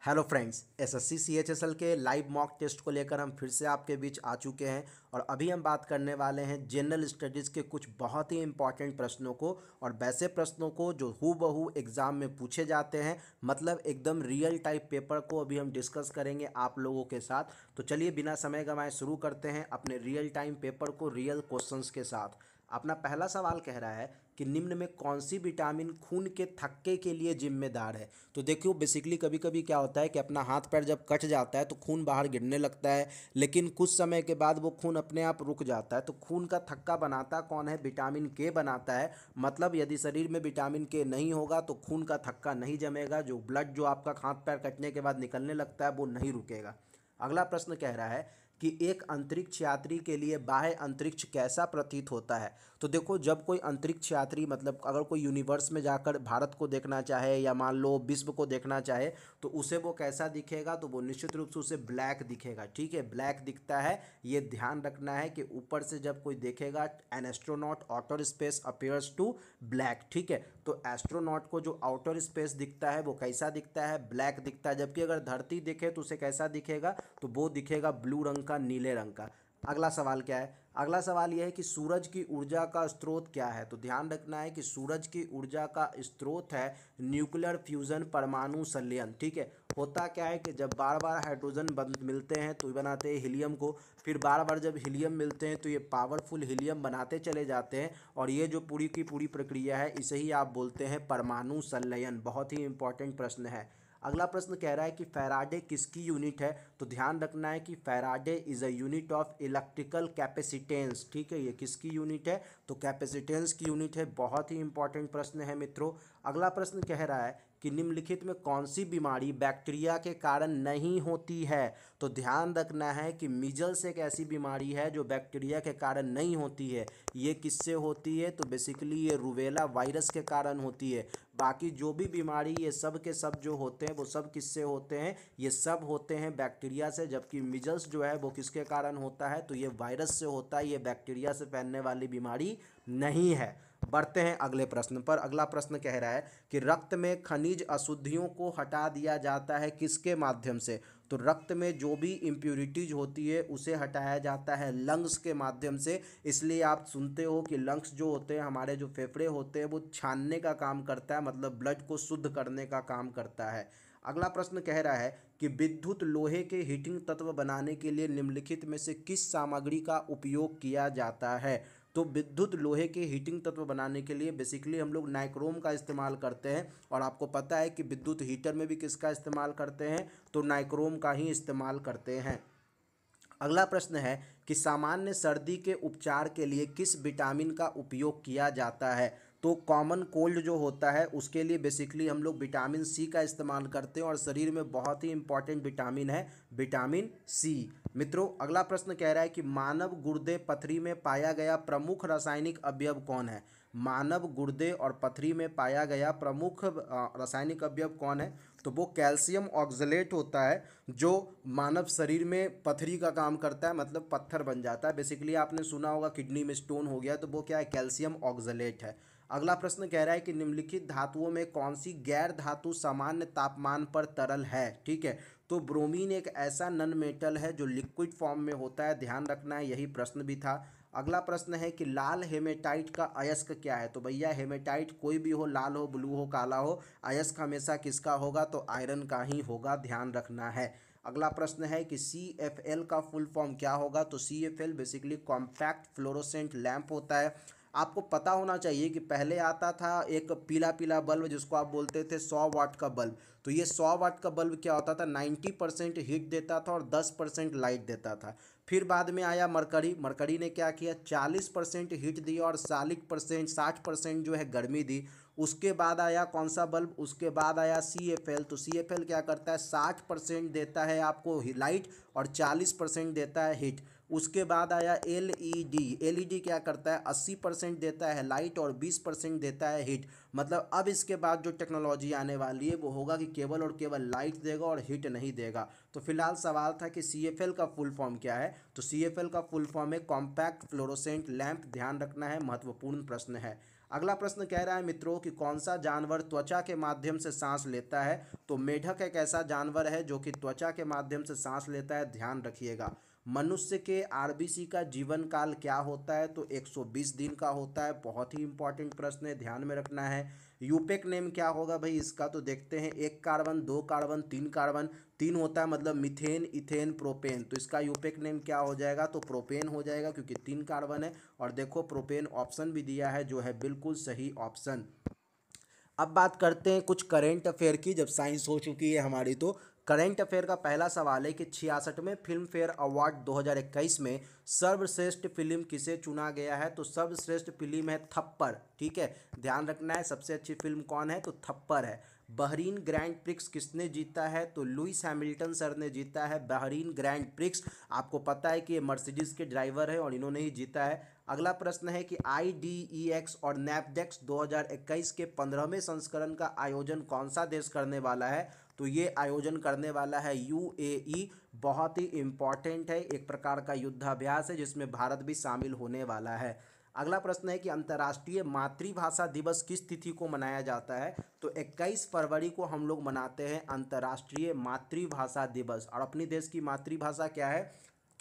Hello friends, SSC CHSL के live mock test को लेकर हम फिर से आपके बीच आ चुके हैं और अभी हम बात करने वाले हैं जनरल स्टडीज़ के कुछ बहुत ही इंपॉर्टेंट प्रश्नों को और वैसे प्रश्नों को जो हूबहू एग्ज़ाम में पूछे जाते हैं, मतलब एकदम रियल टाइप पेपर को अभी हम डिस्कस करेंगे आप लोगों के साथ। तो चलिए बिना समय गंवाए शुरू करते हैं अपने रियल टाइम पेपर को रियल क्वेश्चंस के साथ। अपना पहला सवाल कह रहा है कि निम्न में कौन सी विटामिन खून के थक्के के लिए जिम्मेदार है। तो देखियो बेसिकली कभी कभी क्या होता है कि अपना हाथ पैर जब कट जाता है तो खून बाहर गिरने लगता है, लेकिन कुछ समय के बाद वो खून अपने आप रुक जाता है। तो खून का थक्का बनाता कौन है? विटामिन के बनाता है। मतलब यदि शरीर में विटामिन के नहीं होगा तो खून का थक्का नहीं जमेगा, जो ब्लड जो आपका हाथ पैर कटने के बाद निकलने लगता है वो नहीं रुकेगा। अगला प्रश्न कह रहा है कि एक अंतरिक्ष यात्री के लिए बाह्य अंतरिक्ष कैसा प्रतीत होता है। तो देखो, जब कोई अंतरिक्ष यात्री मतलब अगर कोई यूनिवर्स में जाकर भारत को देखना चाहे या मान लो विश्व को देखना चाहे तो उसे वो कैसा दिखेगा? तो वो निश्चित रूप से उसे ब्लैक दिखेगा। ठीक है, ब्लैक दिखता है। ये ध्यान रखना है कि ऊपर से जब कोई देखेगा an astronaut outer space appears to black. ठीक है, तो एस्ट्रोनॉट को जो आउटर स्पेस दिखता है वो कैसा दिखता है? ब्लैक दिखता है। जबकि अगर धरती दिखे तो उसे कैसा दिखेगा? तो वो दिखेगा ब्लू रंग का, नीले रंग का। अगला सवाल क्या है? अगला सवाल यह है कि सूरज की ऊर्जा का स्रोत क्या है। तो ध्यान रखना है कि सूरज की ऊर्जा का स्रोत है न्यूक्लियर फ्यूजन, परमाणु संलयन। ठीक है, होता क्या है कि जब बार बार हाइड्रोजन मिलते हैं तो ये बनाते हैं हीलियम को, फिर बार बार जब हीलियम मिलते हैं तो ये पावरफुल हीलियम बनाते चले जाते हैं और ये जो पूरी की पूरी प्रक्रिया है इसे ही आप बोलते हैं परमाणु संलयन। बहुत ही इंपॉर्टेंट प्रश्न है। अगला प्रश्न कह रहा है कि फैराडे किसकी यूनिट है। तो ध्यान रखना है कि Faraday is a unit of electrical capacitance. ठीक है, ये किसकी यूनिट है? तो कैपेसिटेंस की यूनिट है। बहुत ही इंपॉर्टेंट प्रश्न है मित्रों। अगला प्रश्न कह रहा है कि निम्नलिखित में कौन सी बीमारी बैक्टीरिया के कारण नहीं होती है। तो ध्यान रखना है कि मीजल्स एक ऐसी बीमारी है जो बैक्टीरिया के कारण नहीं होती है। ये किससे होती है? तो बेसिकली ये रूबेला वायरस के कारण होती है। बाकी जो भी बीमारी ये सब के सब जो होते हैं वो सब किससे होते हैं? ये सब होते हैं बैक्टीरिया से। जबकि मीजल्स जो है वो किसके कारण होता है? तो ये वायरस से होता है। ये बैक्टीरिया से फैलने वाली बीमारी नहीं है। बढ़ते हैं अगले प्रश्न पर। अगला प्रश्न कह रहा है कि रक्त में खनिज अशुद्धियों को हटा दिया जाता है किसके माध्यम से। तो रक्त में जो भी इम्प्यूरिटीज होती है उसे हटाया जाता है लंग्स के माध्यम से। इसलिए आप सुनते हो कि लंग्स जो होते हैं, हमारे जो फेफड़े होते हैं, वो छानने का काम करता है, मतलब ब्लड को शुद्ध करने का काम करता है। अगला प्रश्न कह रहा है कि विद्युत लोहे के हीटिंग तत्व बनाने के लिए निम्नलिखित में से किस सामग्री का उपयोग किया जाता है। तो विद्युत लोहे के हीटिंग तत्व बनाने के लिए बेसिकली हम लोग नाइक्रोम का इस्तेमाल करते हैं और आपको पता है कि विद्युत हीटर में भी किसका इस्तेमाल करते हैं? तो नाइक्रोम का ही इस्तेमाल करते हैं। अगला प्रश्न है कि सामान्य सर्दी के उपचार के लिए किस विटामिन का उपयोग किया जाता है। तो कॉमन कोल्ड जो होता है उसके लिए बेसिकली हम लोग विटामिन सी का इस्तेमाल करते हैं और शरीर में बहुत ही इंपॉर्टेंट विटामिन है विटामिन सी। मित्रों, अगला प्रश्न कह रहा है कि मानव गुर्दे पथरी में पाया गया प्रमुख रासायनिक अवयव कौन है। मानव गुर्दे और पथरी में पाया गया प्रमुख रासायनिक अवयव कौन है? तो वो कैल्शियम ऑक्सलेट होता है, जो मानव शरीर में पथरी का काम करता है, मतलब पत्थर बन जाता है। बेसिकली आपने सुना होगा किडनी में स्टोन हो गया तो वो क्या है? कैल्शियम ऑक्सलेट है। अगला प्रश्न कह रहा है कि निम्नलिखित धातुओं में कौन सी गैर धातु सामान्य तापमान पर तरल है। ठीक है, तो ब्रोमीन एक ऐसा नन मेटल है जो लिक्विड फॉर्म में होता है। ध्यान रखना है, यही प्रश्न भी था। अगला प्रश्न है कि लाल हेमेटाइट का अयस्क क्या है। तो भैया हेमेटाइट कोई भी हो, लाल हो, ब्लू हो, काला हो, अयस्क हमेशा किसका होगा? तो आयरन का ही होगा। ध्यान रखना है। अगला प्रश्न है कि CFL का फुल फॉर्म क्या होगा। तो CFL basically compact fluorescent lamp होता है। आपको पता होना चाहिए कि पहले आता था एक पीला पीला बल्ब जिसको आप बोलते थे 100 वाट का बल्ब। तो ये 100 वाट का बल्ब क्या होता था? 90% हीट देता था और 10% लाइट देता था। फिर बाद में आया मरकरी। मरकरी ने क्या किया? 40% हीट दी और 60% जो है गर्मी दी। उसके बाद आया कौन सा बल्ब? उसके बाद आया CFL। तो CFL क्या करता है? 60% देता है आपको लाइट और 40% देता है हीट। उसके बाद आया LED। LED क्या करता है? 80% देता है लाइट और 20% देता है हीट। मतलब अब इसके बाद जो टेक्नोलॉजी आने वाली है वो होगा कि केवल और केवल लाइट देगा और हीट नहीं देगा। तो फिलहाल सवाल था कि CFL का फुल फॉर्म क्या है। तो CFL का फुल फॉर्म है कॉम्पैक्ट फ्लोरोसेंट लैंप। ध्यान रखना है, महत्वपूर्ण प्रश्न है। अगला प्रश्न कह रहा है मित्रों कि कौन सा जानवर त्वचा के माध्यम से सांस लेता है। तो मेढक एक ऐसा जानवर है जो कि त्वचा के माध्यम से सांस लेता है, ध्यान रखिएगा। मनुष्य के आरबीसी का जीवन काल क्या होता है। तो 120 दिन का होता है, बहुत ही इंपॉर्टेंट प्रश्न है, ध्यान में रखना है। यूपेक नेम क्या होगा भाई इसका, तो देखते हैं। 1 कार्बन, 2 कार्बन, 3 कार्बन, 3 होता है मतलब मीथेन, इथेन, प्रोपेन। तो इसका यूपेक नेम क्या हो जाएगा, तो प्रोपेन हो जाएगा क्योंकि 3 कार्बन है। और देखो प्रोपेन ऑप्शन भी दिया है जो है बिल्कुल सही ऑप्शन। अब बात करते हैं कुछ करेंट अफेयर की, जब साइंस हो चुकी है हमारी। तो करंट अफेयर का पहला सवाल है कि 66वें फिल्म फेयर अवार्ड 2021 में सर्वश्रेष्ठ फिल्म किसे चुना गया है। तो सर्वश्रेष्ठ फिल्म है थप्पड़, ठीक है, ध्यान रखना है। सबसे अच्छी फिल्म कौन है, तो थप्पड़ है। बहरीन ग्रैंड प्रिक्स किसने जीता है, तो लुइस हैमिल्टन सर ने जीता है बहरीन ग्रैंड प्रिक्स। आपको पता है कि ये मर्सिडीज के ड्राइवर हैं और इन्होंने ही जीता है। अगला प्रश्न है कि IDEX और नैपडेक्स 2021 के 15वें संस्करण का आयोजन कौन सा देश करने वाला है। तो ये आयोजन करने वाला है UAE। बहुत ही इंपॉर्टेंट है, एक प्रकार का युद्धाभ्यास है जिसमें भारत भी शामिल होने वाला है। अगला प्रश्न है कि अंतर्राष्ट्रीय मातृभाषा दिवस किस तिथि को मनाया जाता है। तो 21 फरवरी को हम लोग मनाते हैं अंतर्राष्ट्रीय मातृभाषा दिवस। और अपनी देश की मातृभाषा क्या है,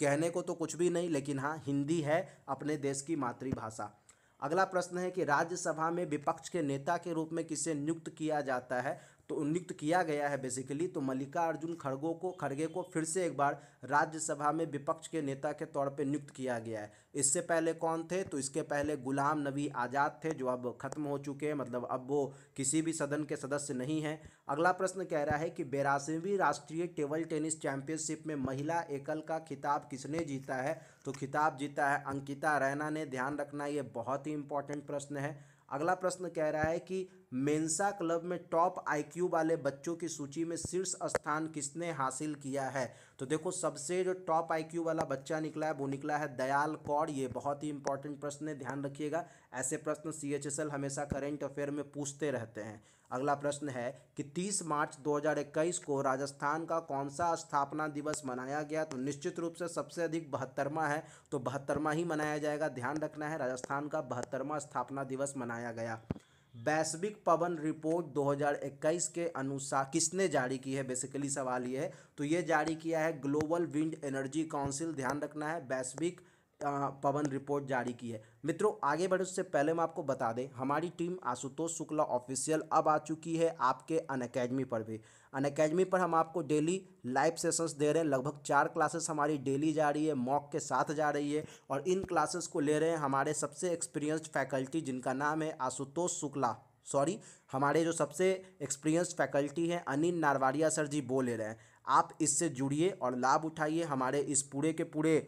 कहने को तो कुछ भी नहीं, लेकिन हाँ हिंदी है अपने देश की मातृभाषा। अगला प्रश्न है कि राज्यसभा में विपक्ष के नेता के रूप में किसे नियुक्त किया जाता है। तो नियुक्त किया गया है बेसिकली तो मल्लिकार्जुन खड़गे को फिर से एक बार राज्यसभा में विपक्ष के नेता के तौर पे नियुक्त किया गया है। इससे पहले कौन थे, तो इसके पहले गुलाम नबी आज़ाद थे जो अब खत्म हो चुके हैं, मतलब अब वो किसी भी सदन के सदस्य नहीं हैं। अगला प्रश्न कह रहा है कि 82वीं राष्ट्रीय टेबल टेनिस चैंपियनशिप में महिला एकल का खिताब किसने जीता है। तो खिताब जीता है अंकिता रैना ने, ध्यान रखना ये बहुत ही इंपॉर्टेंट प्रश्न है। अगला प्रश्न कह रहा है कि मेंसा क्लब में टॉप IQ वाले बच्चों की सूची में शीर्ष स्थान किसने हासिल किया है। तो देखो सबसे जो टॉप IQ वाला बच्चा निकला है वो निकला है दयाल कौर। ये बहुत ही इंपॉर्टेंट प्रश्न है, ध्यान रखिएगा। ऐसे प्रश्न CHSL हमेशा करंट अफेयर में पूछते रहते हैं। अगला प्रश्न है कि 30 मार्च 2021 को राजस्थान का कौन सा स्थापना दिवस मनाया गया। तो निश्चित रूप से सबसे अधिक 72वां है, तो 72वां ही मनाया जाएगा, ध्यान रखना है। राजस्थान का 72वां स्थापना दिवस मनाया गया। वैश्विक पवन रिपोर्ट 2021 के अनुसार किसने जारी की है, बेसिकली सवाल ये है। तो ये जारी किया है ग्लोबल विंड एनर्जी काउंसिल, ध्यान रखना है, वैश्विक पवन रिपोर्ट जारी की है। मित्रों आगे बढ़े उससे पहले मैं आपको बता दें हमारी टीम आशुतोष शुक्ला ऑफिशियल अब आ चुकी है आपके अनअकैडमी पर भी। अनअकैडमी पर हम आपको डेली लाइव सेशंस दे रहे हैं, लगभग 4 क्लासेस हमारी डेली जा रही है, मॉक के साथ जा रही है। और इन क्लासेस को ले रहे हैं हमारे सबसे एक्सपीरियंस्ड फैकल्टी जिनका नाम है आशुतोष शुक्ला, सॉरी हमारे जो सबसे एक्सपीरियंस्ड फैकल्टी हैं अनिल नारवारिया सर जी वो ले रहे हैं। आप इससे जुड़िए और लाभ उठाइए हमारे इस पूरे के पूरे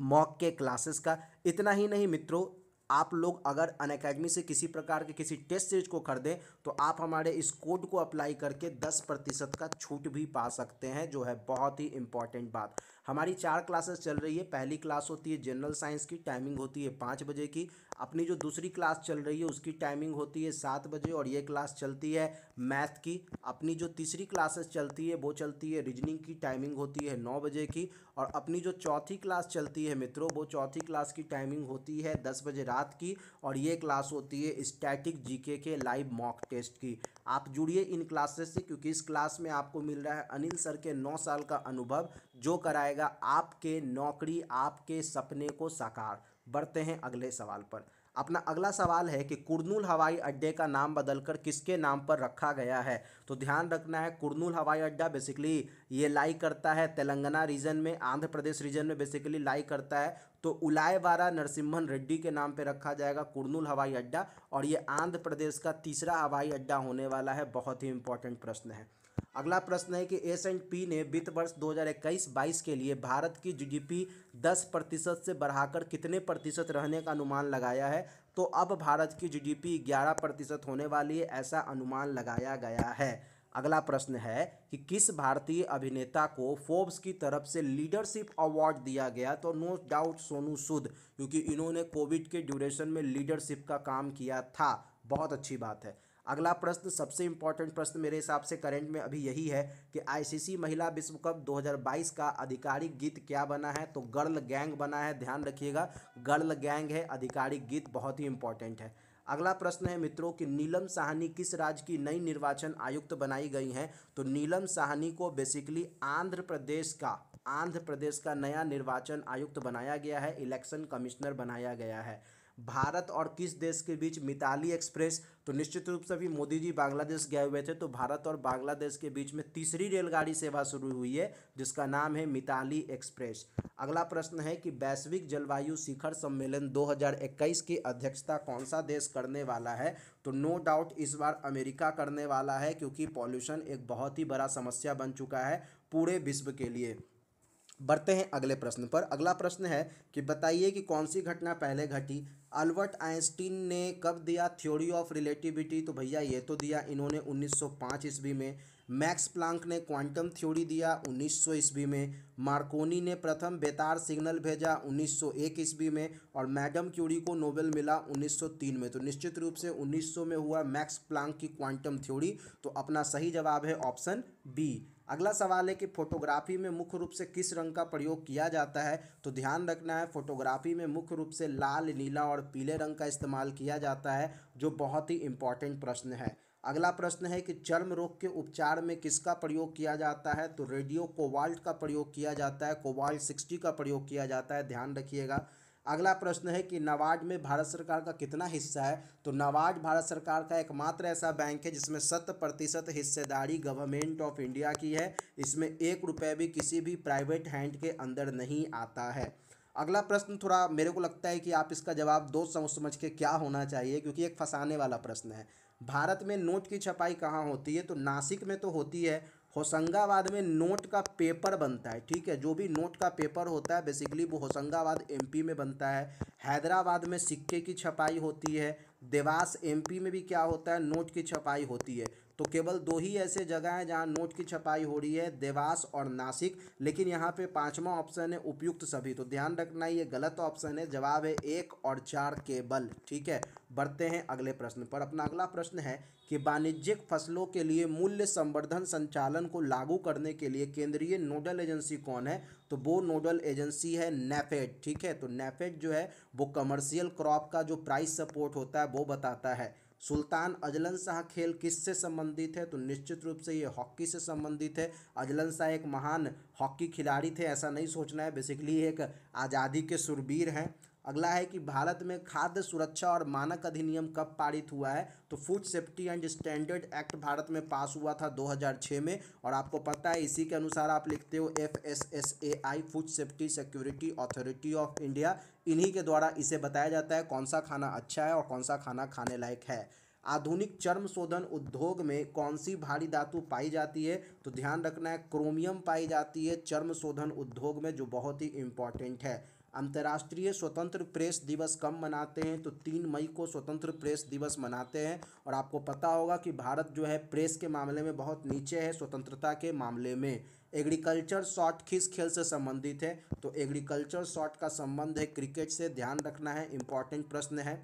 मॉक के क्लासेस का। इतना ही नहीं मित्रों, आप लोग अगर अनअकैडमी से किसी प्रकार के किसी टेस्ट सीरीज को खरीदें तो आप हमारे इस कोड को अप्लाई करके 10% का छूट भी पा सकते हैं, जो है बहुत ही इंपॉर्टेंट बात। हमारी 4 क्लासेस चल रही है। पहली क्लास होती है जनरल साइंस की, टाइमिंग होती है 5 बजे की। अपनी जो दूसरी क्लास चल रही है उसकी टाइमिंग होती है 7 बजे और ये क्लास चलती है मैथ की। अपनी जो तीसरी क्लासेस चलती है वो चलती है रीजनिंग की, टाइमिंग होती है 9 बजे की। और अपनी जो चौथी क्लास चलती है मित्रों वो चौथी क्लास की टाइमिंग होती है 10 बजे रात की और ये क्लास होती है स्टैटिक GK के लाइव मॉक टेस्ट की। आप जुड़िए इन क्लासेस से क्योंकि इस क्लास में आपको मिल रहा है अनिल सर के 9 साल का अनुभव जो कराएगा आपके नौकरी, आपके सपने को साकार। बढ़ते हैं अगले सवाल पर। अपना अगला सवाल है कि कुर्नूल हवाई अड्डे का नाम बदलकर किसके नाम पर रखा गया है। तो ध्यान रखना है कुर्नूल हवाई अड्डा बेसिकली ये लाई करता है तेलंगाना रीजन में, आंध्र प्रदेश रीजन में बेसिकली लाई करता है। तो उलायवारा नरसिम्हन रेड्डी के नाम पे रखा जाएगा कुर्नूल हवाई अड्डा और ये आंध्र प्रदेश का तीसरा हवाई अड्डा होने वाला है। बहुत ही इंपॉर्टेंट प्रश्न है। अगला प्रश्न है कि S&P ने वित्त वर्ष 2021-22 के लिए भारत की GDP 10% से बढ़ाकर कितने प्रतिशत रहने का अनुमान लगाया है। तो अब भारत की GDP 11% होने वाली है, ऐसा अनुमान लगाया गया है। अगला प्रश्न है कि किस भारतीय अभिनेता को फोर्ब्स की तरफ से लीडरशिप अवार्ड दिया गया। तो नो डाउट सोनू सूद, क्योंकि इन्होंने कोविड के ड्यूरेशन में लीडरशिप का काम किया था। बहुत अच्छी बात है। अगला प्रश्न सबसे इंपॉर्टेंट प्रश्न मेरे हिसाब से करंट में अभी यही है कि ICC महिला विश्व कप 2022 का आधिकारिक गीत क्या बना है। तो गर्ल गैंग बना है, ध्यान रखिएगा गर्ल गैंग है आधिकारिक गीत, बहुत ही इंपॉर्टेंट है। अगला प्रश्न है मित्रों कि नीलम साहनी किस राज्य की नई निर्वाचन आयुक्त बनाई गई हैं। तो नीलम साहनी को बेसिकली आंध्र प्रदेश का नया निर्वाचन आयुक्त बनाया गया है, इलेक्शन कमिश्नर बनाया गया है। भारत और किस देश के बीच मिताली एक्सप्रेस। तो निश्चित रूप से अभी मोदी जी बांग्लादेश गए हुए थे, तो भारत और बांग्लादेश के बीच में तीसरी रेलगाड़ी सेवा शुरू हुई है जिसका नाम है मिताली एक्सप्रेस। अगला प्रश्न है कि वैश्विक जलवायु शिखर सम्मेलन 2021 की अध्यक्षता कौन सा देश करने वाला है। तो नो डाउट इस बार अमेरिका करने वाला है, क्योंकि पॉल्यूशन एक बहुत ही बड़ा समस्या बन चुका है पूरे विश्व के लिए। बढ़ते हैं अगले प्रश्न पर। अगला प्रश्न है कि बताइए कि कौन सी घटना पहले घटी। अल्बर्ट आइंस्टीन ने कब दिया थ्योरी ऑफ रिलेटिविटी। तो भैया ये तो दिया इन्होंने 1905 ईस्वी में। मैक्स प्लांक ने क्वांटम थ्योरी दिया 1900 ईस्वी में। मार्कोनी ने प्रथम बेतार सिग्नल भेजा 1901 ईस्वी में। और मैडम क्यूरी को नोबेल मिला 1903 में। तो निश्चित रूप से 1900 में हुआ मैक्स प्लांक की क्वांटम थ्योरी। तो अपना सही जवाब है ऑप्शन बी। अगला सवाल है कि फोटोग्राफी में मुख्य रूप से किस रंग का प्रयोग किया जाता है। तो ध्यान रखना है, फोटोग्राफी में मुख्य रूप से लाल, नीला और पीले रंग का इस्तेमाल किया जाता है, जो बहुत ही इंपॉर्टेंट प्रश्न है। अगला प्रश्न है कि चर्म रोग के उपचार में किसका प्रयोग किया जाता है। तो रेडियो कोबाल्ट का प्रयोग किया जाता है, कोबाल्ट 60 का प्रयोग किया जाता है, ध्यान रखिएगा। अगला प्रश्न है कि नाबार्ड में भारत सरकार का कितना हिस्सा है। तो नाबार्ड भारत सरकार का एकमात्र ऐसा बैंक है जिसमें 100% हिस्सेदारी गवर्नमेंट ऑफ इंडिया की है। इसमें 1 रुपये भी किसी भी प्राइवेट हैंड के अंदर नहीं आता है। अगला प्रश्न थोड़ा मेरे को लगता है कि आप इसका जवाब दो समझ समझ के क्या होना चाहिए, क्योंकि एक फंसाने वाला प्रश्न है। भारत में नोट की छपाई कहाँ होती है। तो नासिक में तो होती है। होशंगाबाद में नोट का पेपर बनता है, ठीक है, जो भी नोट का पेपर होता है बेसिकली वो होशंगाबाद एमपी में बनता है। हैदराबाद में सिक्के की छपाई होती है। देवास एमपी में भी क्या होता है, नोट की छपाई होती है। तो केवल दो ही ऐसे जगह हैं जहां नोट की छपाई हो रही है, देवास और नासिक। लेकिन यहाँ पे पांचवा ऑप्शन है उपयुक्त सभी। तो ध्यान रखना ये गलत ऑप्शन है, जवाब है 1 और 4 केवल, ठीक है। बढ़ते हैं अगले प्रश्न पर। अपना अगला प्रश्न है कि वाणिज्यिक फसलों के लिए मूल्य संवर्धन संचालन को लागू करने के लिए केंद्रीय नोडल एजेंसी कौन है। तो वो नोडल एजेंसी है नेफेड, ठीक है। तो नेफेड जो है वो कमर्शियल क्रॉप का जो प्राइस सपोर्ट होता है वो बताता है। सुल्तान अजलन शाह खेल किससे संबंधित है। तो निश्चित रूप से ये हॉकी से संबंधित है। अजलन शाह एक महान हॉकी खिलाड़ी थे, ऐसा नहीं सोचना है, बेसिकली एक आज़ादी के शूरवीर हैं। अगला है कि भारत में खाद्य सुरक्षा और मानक अधिनियम कब पारित हुआ है। तो food safety and standard act Bharat में पास हुआ था 2006 में। और आपको पता है इसी के अनुसार आप लिखते हो FSSAI, food safety security authority of India. इन्हीं के द्वारा इसे बताया जाता है कौन सा खाना अच्छा है और कौन सा खाना खाने लायक है। आधुनिक चर्म शोधन उद्योग में कौन सी भारी धातु पाई जाती है। तो ध्यान रखना है क्रोमियम पाई जाती है चर्म शोधन उद्योग में, जो बहुत ही इंपॉर्टेंट है। अंतर्राष्ट्रीय स्वतंत्र प्रेस दिवस कब मनाते हैं। तो 3 मई को स्वतंत्र प्रेस दिवस मनाते हैं। और आपको पता होगा कि भारत जो है प्रेस के मामले में बहुत नीचे है स्वतंत्रता के मामले में। एग्रीकल्चर शॉट किस खेल से संबंधित है। तो एग्रीकल्चर शॉट का संबंध है क्रिकेट से, ध्यान रखना है, इंपॉर्टेंट प्रश्न है।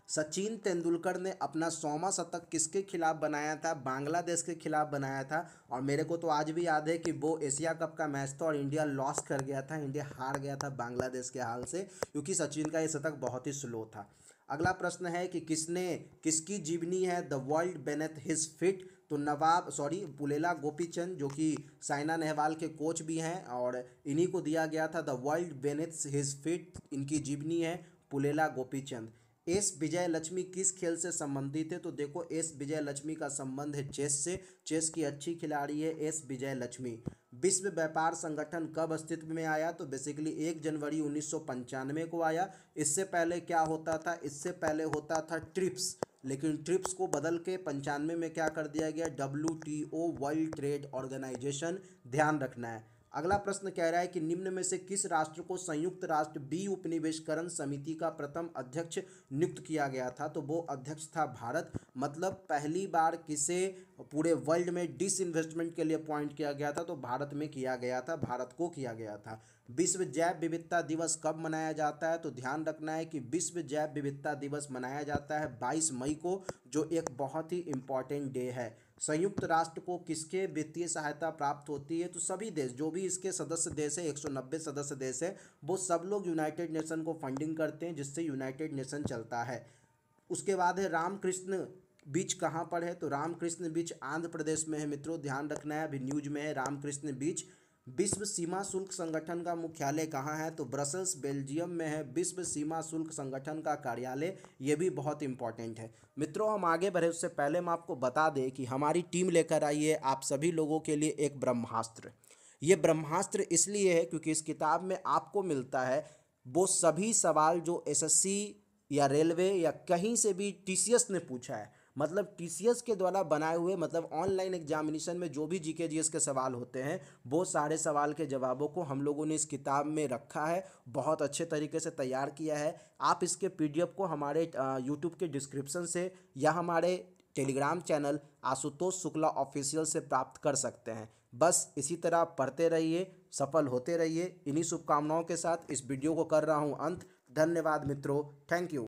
सचिन तेंदुलकर ने अपना 100वां शतक किसके खिलाफ बनाया था। बांग्लादेश के खिलाफ बनाया था। और मेरे को तो आज भी याद है कि वो एशिया कप का मैच था और इंडिया लॉस कर गया था, इंडिया हार गया था बांग्लादेश के हाल से, क्योंकि सचिन का ये शतक बहुत ही स्लो था। अगला प्रश्न है कि किसकी जीवनी है the world beneath his feet. तो पुलेला गोपीचंद, जो कि साइना नेहवाल के कोच भी हैं, और इन्हीं को दिया गया था the world beneath his feet. इनकी जीवनी है पुलेला गोपीचंद। एस विजय लक्ष्मी किस खेल से संबंधित है। तो देखो एस विजय लक्ष्मी का संबंध है चेस से, चेस की अच्छी खिलाड़ी है एस विजय लक्ष्मी। विश्व व्यापार संगठन कब अस्तित्व में आया। तो बेसिकली 1 जनवरी 1995 को आया। इससे पहले क्या होता था, इससे पहले होता था ट्रिप्स, लेकिन ट्रिप्स को बदल के 95 में क्या कर दिया गया, WTO वर्ल्ड ट्रेड ऑर्गेनाइजेशन, ध्यान रखना है। अगला प्रश्न कह रहा है कि निम्न में से किस राष्ट्र को संयुक्त राष्ट्र बी उपनिवेशकरण समिति का प्रथम अध्यक्ष नियुक्त किया गया था। तो वो अध्यक्ष था भारत। मतलब पहली बार किसे पूरे वर्ल्ड में डिसइन्वेस्टमेंट के लिए अपॉइंट किया गया था, तो भारत में किया गया था, भारत को किया गया था। विश्व जैव विविधता दिवस कब मनाया जाता है। तो ध्यान रखना है कि विश्व जैव विविधता दिवस मनाया जाता है 22 मई को, जो एक बहुत ही इम्पॉर्टेंट डे है। संयुक्त राष्ट्र को किसके वित्तीय सहायता प्राप्त होती है। तो सभी देश, जो भी इसके सदस्य देश है, 190 सदस्य देश है, वो सब लोग यूनाइटेड नेशन को फंडिंग करते हैं, जिससे यूनाइटेड नेशन चलता है। उसके बाद है रामकृष्ण बीच कहाँ पर है, तो रामकृष्ण बीच आंध्र प्रदेश में है मित्रों, ध्यान रखना है, अभी न्यूज में है रामकृष्ण बीच। विश्व सीमा शुल्क संगठन का मुख्यालय कहाँ है, तो ब्रसल्स बेल्जियम में है विश्व सीमा शुल्क संगठन का कार्यालय, ये भी बहुत इंपॉर्टेंट है। मित्रों हम आगे बढ़े उससे पहले हम आपको बता दें कि हमारी टीम लेकर आई है आप सभी लोगों के लिए एक ब्रह्मास्त्र। ये ब्रह्मास्त्र इसलिए है क्योंकि इस किताब में आपको मिलता है वो सभी सवाल जो एसएससी या रेलवे या कहीं से भी टीसीएस ने पूछा है, मतलब टीसीएस के द्वारा बनाए हुए, मतलब ऑनलाइन एग्जामिनेशन में जो भी जीके जीएस के सवाल होते हैं वो सारे सवाल के जवाबों को हम लोगों ने इस किताब में रखा है, बहुत अच्छे तरीके से तैयार किया है। आप इसके पीडीएफ को हमारे यूट्यूब के डिस्क्रिप्शन से या हमारे Telegram channel Ashutosh Shukla official से प्राप्त कर सकते हैं। बस इसी तरह आप पढ़ते रहिए, सफल होते रहिए। इन्हीं शुभकामनाओं के साथ इस वीडियो को कर रहा हूँ अंत। धन्यवाद मित्रों, थैंक यू।